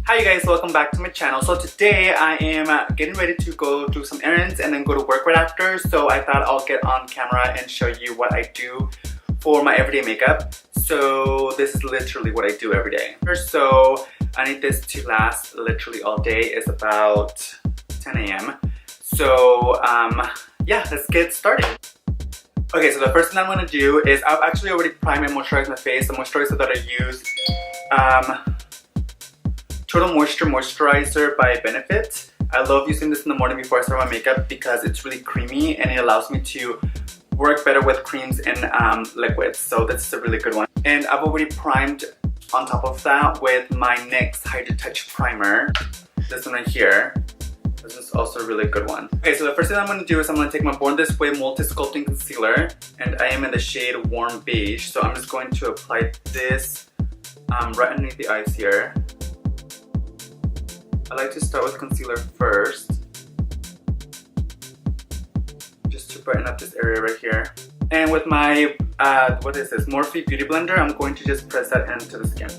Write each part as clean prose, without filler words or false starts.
Hi you guys, welcome back to my channel. So today I am getting ready to go do some errands and then go to work right after. So I thought I'll get on camera and show you what I do for my everyday makeup. So this is literally what I do every day. So I need this to last literally all day. It's about 10 a.m. So yeah, let's get started. Okay, so the first thing I'm going to do is I've actually already primed and moisturized my face. The moisturizer that I use, Total Moisture Moisturizer by Benefit. I love using this in the morning before I start my makeup because it's really creamy and it allows me to work better with creams and liquids. So that's a really good one. And I've already primed on top of that with my NYX Hydra Touch Primer. This one right here. This is also a really good one. Okay, so the first thing I'm going to do is I'm going to take my Born This Way Multi Sculpting Concealer, and I am in the shade Warm Beige. So I'm just going to apply this right underneath the eyes here. I like to start with concealer first, just to brighten up this area right here. And with my, what is this, Morphe Beauty Blender, I'm going to just press that into the skin.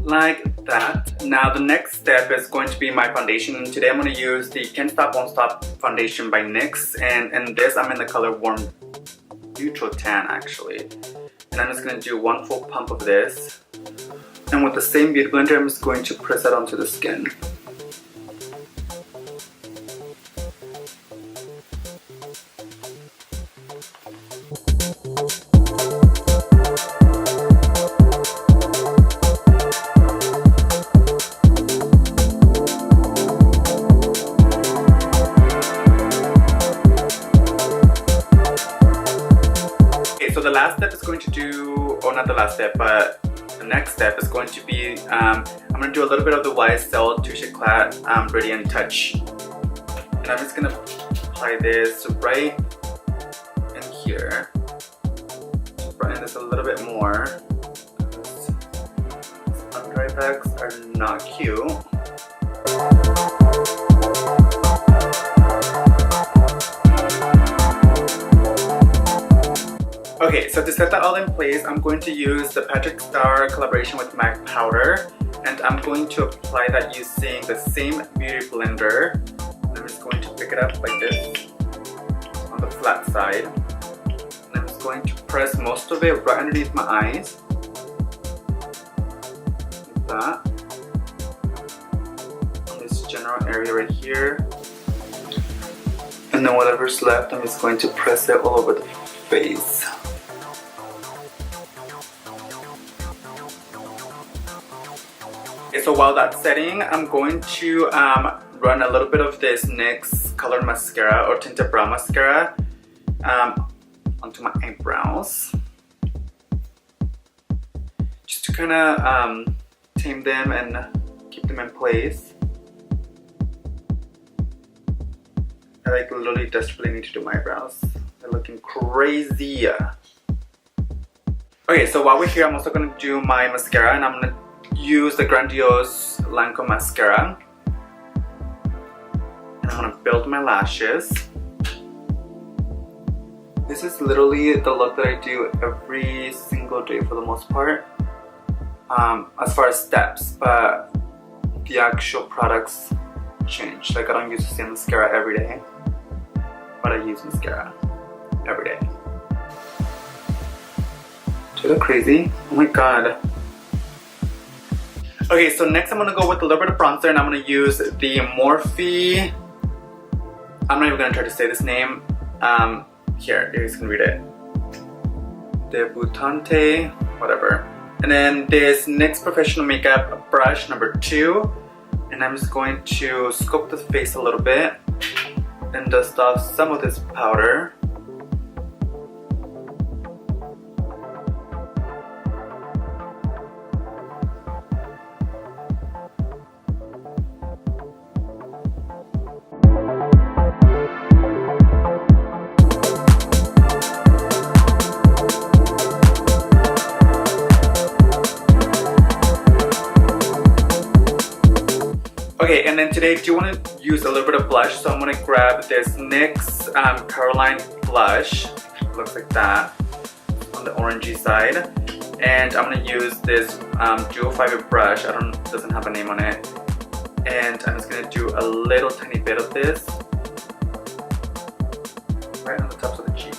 Like that. Now the next step is going to be my foundation, and today I'm going to use the Can't Stop Won't Stop foundation by NYX, and in this I'm in the color Warm Neutral Tan actually. And I'm just going to do one full pump of this, and with the same beauty blender I'm just going to press that onto the skin. So the last step is going to do, or not the last step, but the next step is going to be, I'm going to do a little bit of the YSL Touche Eclat Radiant Touch. And I'm just going to apply this right in here. Brighten this a little bit more, because under eye bags are not cute. Okay, so to set that all in place, I'm going to use the Patrick Star collaboration with MAC powder, and I'm going to apply that using the same beauty blender. I'm just going to pick it up like this on the flat side, and I'm just going to press most of it right underneath my eyes, like that, on this general area right here, and then whatever's left, I'm just going to press it all over the face. Okay, so while that's setting, I'm going to run a little bit of this NYX Colored Mascara or Tinted Brow Mascara onto my eyebrows, just to kind of tame them and keep them in place. I like literally desperately need to do my eyebrows. They're looking crazy. Okay, so while we're here, I'm also going to do my mascara, and I'm going to use the Grandiose Lancome Mascara. And I'm going to build my lashes. This is literally the look that I do every single day for the most part, as far as steps, but the actual products change. Like I don't use the same mascara every day, but I use mascara every day. Do you look crazy? Oh my god. Okay, so next I'm gonna go with a little bit of bronzer, and I'm gonna use the Morphe, I'm not even gonna try to say this name, here, you guys can read it. Debutante, whatever. And then this NYX Professional Makeup brush number 2, and I'm just going to scope the face a little bit and dust off some of this powder. Okay, and then today I do want to use a little bit of blush, so I'm going to grab this NYX Caroline blush. Looks like that on the orangey side. And I'm going to use this dual fiber brush. Doesn't have a name on it. And I'm just going to do a little tiny bit of this right on the tops of the cheeks.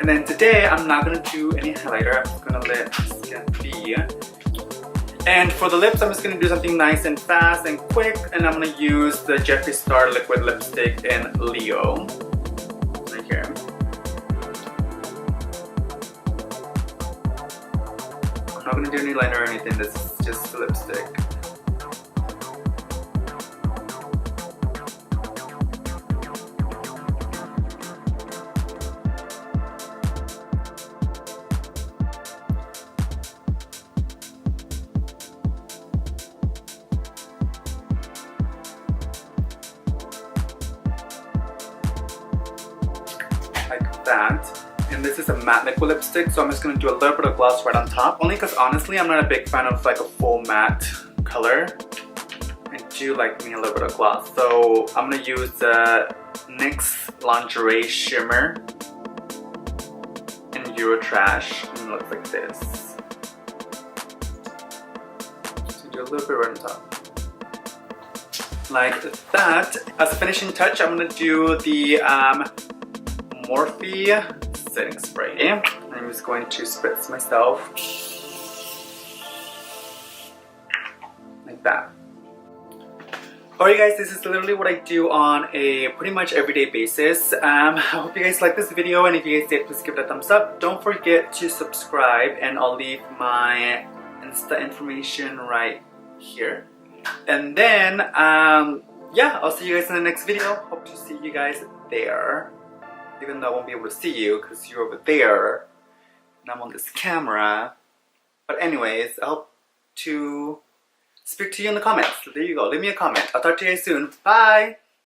And then today, I'm not going to do any highlighter. I'm just going to let my skin be. And for the lips, I'm just going to do something nice and fast and quick. And I'm going to use the Jeffree Star Liquid Lipstick in Leo. Right here. I'm not going to do any liner or anything. This is just the lipstick. Like that. And this is a matte liquid lipstick, so I'm just going to do a little bit of gloss right on top. Only because honestly, I'm not a big fan of like a full matte color. I do like me a little bit of gloss. So I'm going to use the NYX Lingerie Shimmer in Eurotrash, and it looks like this. So do a little bit right on top. Like that. As a finishing touch, I'm going to do the Morphe setting spray. I'm just going to spritz myself like that. Alright guys, this is literally what I do on a pretty much everyday basis. I hope you guys like this video, and if you guys did, please give it a thumbs up. Don't forget to subscribe, and I'll leave my Insta information right here. And then, yeah, I'll see you guys in the next video. Hope to see you guys there. Even though I won't be able to see you because you're over there and I'm on this camera. But anyways, I hope to speak to you in the comments. So there you go. Leave me a comment. I'll talk to you guys soon. Bye!